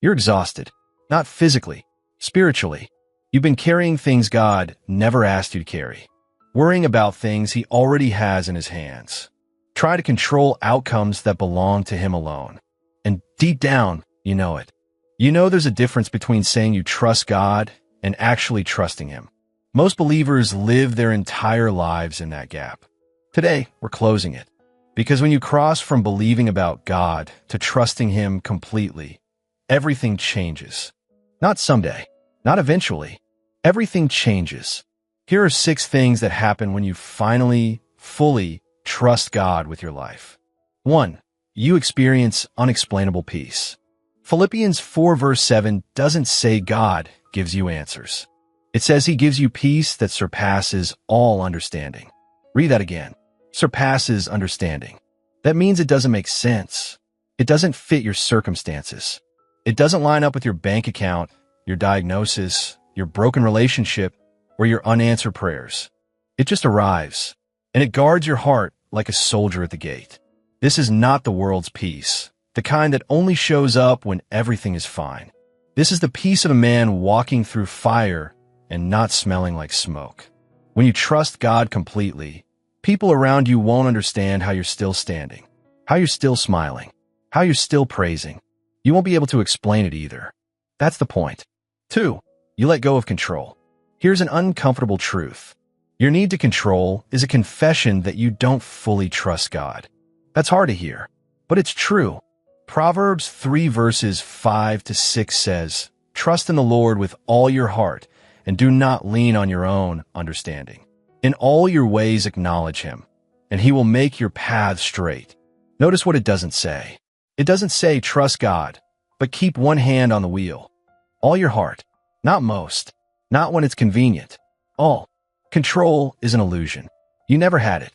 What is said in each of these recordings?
You're exhausted. Not physically, spiritually. You've been carrying things God never asked you to carry. Worrying about things He already has in His hands. Try to control outcomes that belong to Him alone. And deep down, you know it. You know there's a difference between saying you trust God and actually trusting Him. Most believers live their entire lives in that gap. Today, we're closing it. Because when you cross from believing about God to trusting Him completely, everything changes. Not someday, not eventually. Everything changes. Here are 6 things that happen when you finally, fully trust God with your life. 1. You experience unexplainable peace. Philippians 4 verse 7 doesn't say God gives you answers. It says He gives you peace that surpasses all understanding. Read that again. Surpasses understanding. That means it doesn't make sense. It doesn't fit your circumstances. It doesn't line up with your bank account, your diagnosis, your broken relationship, or your unanswered prayers. It just arrives, and it guards your heart like a soldier at the gate. This is not the world's peace, the kind that only shows up when everything is fine. This is the peace of a man walking through fire and not smelling like smoke. When you trust God completely, people around you won't understand how you're still standing, how you're still smiling, how you're still praising. You won't be able to explain it either. That's the point. 2. You let go of control. Here's an uncomfortable truth. Your need to control is a confession that you don't fully trust God. That's hard to hear, but it's true. Proverbs 3 verses 5 to 6 says, "Trust in the Lord with all your heart, and do not lean on your own understanding. In all your ways acknowledge Him, and He will make your paths straight." Notice what it doesn't say. It doesn't say trust God, but keep one hand on the wheel. All your heart. Not most. Not when it's convenient. All. Control is an illusion. You never had it.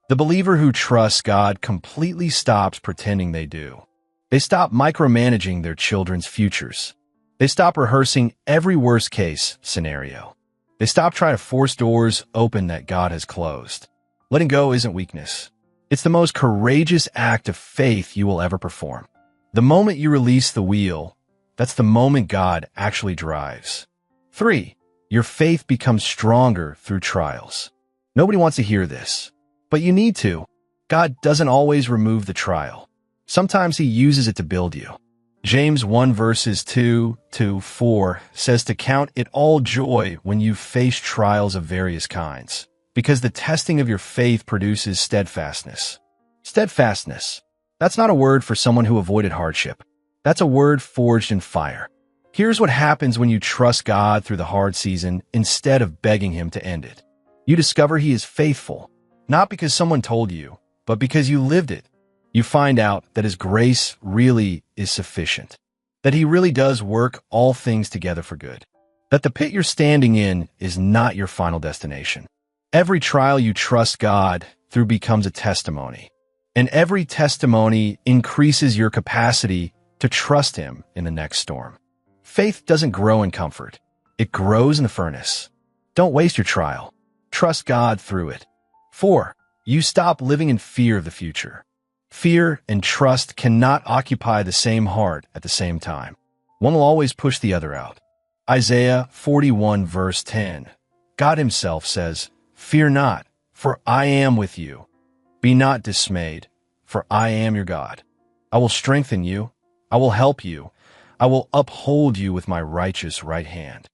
The believer who trusts God completely stops pretending they do. They stop micromanaging their children's futures. They stop rehearsing every worst-case scenario. They stop trying to force doors open that God has closed. Letting go isn't weakness. It's the most courageous act of faith you will ever perform. The moment you release the wheel, that's the moment God actually drives. 3. Your faith becomes stronger through trials. Nobody wants to hear this, but you need to. God doesn't always remove the trial. Sometimes He uses it to build you. James 1 verses 2 to 4 says to count it all joy when you face trials of various kinds, because the testing of your faith produces steadfastness. Steadfastness. That's not a word for someone who avoided hardship. That's a word forged in fire. Here's what happens when you trust God through the hard season instead of begging Him to end it. You discover He is faithful, not because someone told you, but because you lived it. You find out that His grace really is sufficient, that He really does work all things together for good, that the pit you're standing in is not your final destination. Every trial you trust God through becomes a testimony, and every testimony increases your capacity to trust Him in the next storm. Faith doesn't grow in comfort. It grows in the furnace. Don't waste your trial. Trust God through it. 4. You stop living in fear of the future. Fear and trust cannot occupy the same heart at the same time. One will always push the other out. Isaiah 41 verse 10. God Himself says, "Fear not, for I am with you. Be not dismayed, for I am your God. I will strengthen you. I will help you. I will uphold you with my righteous right hand."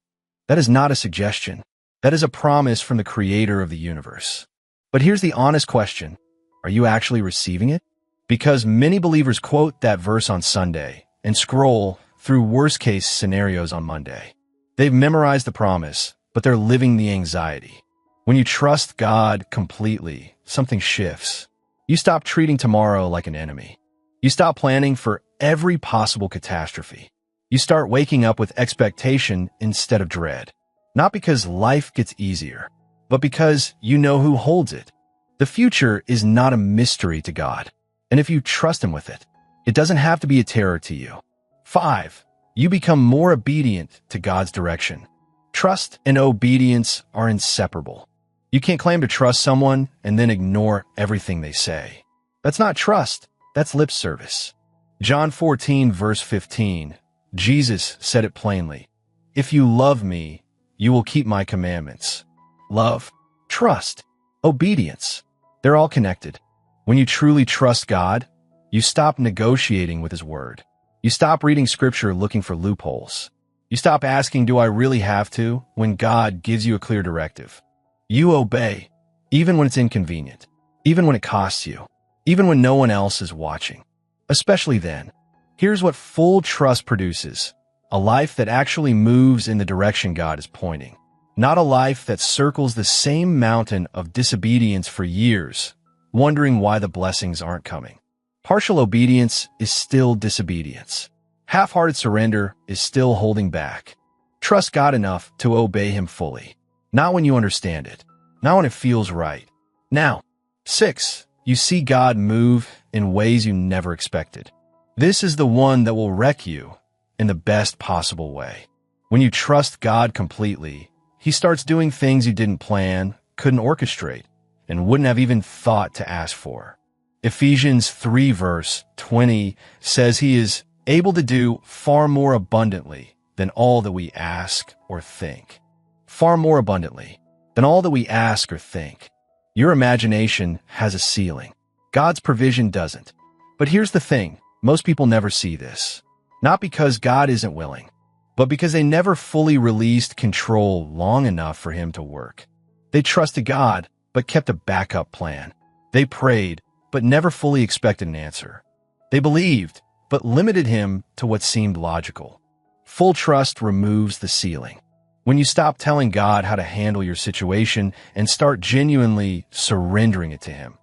That is not a suggestion. That is a promise from the Creator of the universe. But here's the honest question. Are you actually receiving it? Because many believers quote that verse on Sunday and scroll through worst-case scenarios on Monday. They've memorized the promise, but they're living the anxiety. When you trust God completely, something shifts. You stop treating tomorrow like an enemy. You stop planning for every possible catastrophe. You start waking up with expectation instead of dread. Not because life gets easier, but because you know who holds it. The future is not a mystery to God. And if you trust Him with it, it doesn't have to be a terror to you. 5. You become more obedient to God's direction. Trust and obedience are inseparable. You can't claim to trust someone and then ignore everything they say. That's not trust. That's lip service. John 14 verse 15. Jesus said it plainly. If you love me, you will keep my commandments. Love, trust, obedience. They're all connected. When you truly trust God, you stop negotiating with His word. You stop reading scripture looking for loopholes. You stop asking, do I really have to, when God gives you a clear directive. You obey, even when it's inconvenient, even when it costs you, even when no one else is watching. Especially then. Here's what full trust produces: a life that actually moves in the direction God is pointing. Not a life that circles the same mountain of disobedience for years, wondering why the blessings aren't coming. Partial obedience is still disobedience. Half-hearted surrender is still holding back. Trust God enough to obey Him fully. Not when you understand it. Not when it feels right. Now, 6. You see God move in ways you never expected. This is the one that will wreck you in the best possible way. When you trust God completely, He starts doing things you didn't plan, couldn't orchestrate, and wouldn't have even thought to ask for. Ephesians 3 verse 20 says He is able to do far more abundantly than all that we ask or think. Far more abundantly than all that we ask or think. Your imagination has a ceiling. God's provision doesn't. But here's the thing, most people never see this. Not because God isn't willing, but because they never fully released control long enough for Him to work. They trusted God, but kept a backup plan. They prayed, but never fully expected an answer. They believed, but limited Him to what seemed logical. Full trust removes the ceiling. When you stop telling God how to handle your situation and start genuinely surrendering it to Him,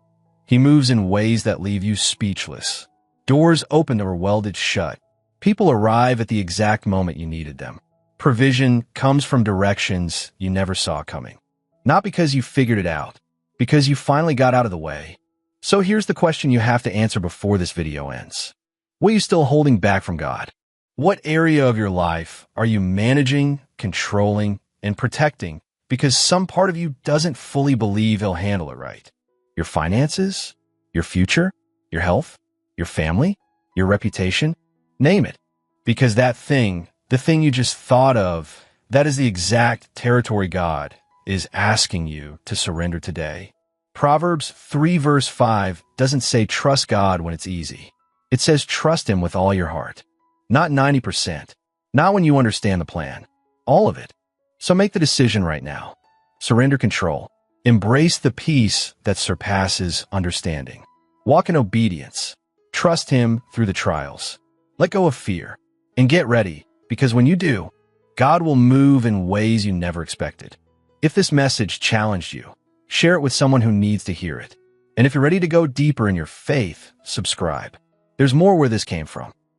He moves in ways that leave you speechless. Doors open that were welded shut. People arrive at the exact moment you needed them. Provision comes from directions you never saw coming. Not because you figured it out, because you finally got out of the way. So here's the question you have to answer before this video ends. What are you still holding back from God? What area of your life are you managing, controlling, and protecting because some part of you doesn't fully believe He'll handle it right? Your finances? Your future? Your health? Your family? Your reputation? Name it. Because that thing, the thing you just thought of, that is the exact territory God is asking you to surrender today. Proverbs 3 verse 5 doesn't say trust God when it's easy. It says trust Him with all your heart. Not 90%. Not when you understand the plan. All of it. So make the decision right now. Surrender control. Embrace the peace that surpasses understanding. Walk in obedience. Trust Him through the trials. Let go of fear. And get ready, because when you do, God will move in ways you never expected. If this message challenged you, share it with someone who needs to hear it. And if you're ready to go deeper in your faith, subscribe. There's more where this came from.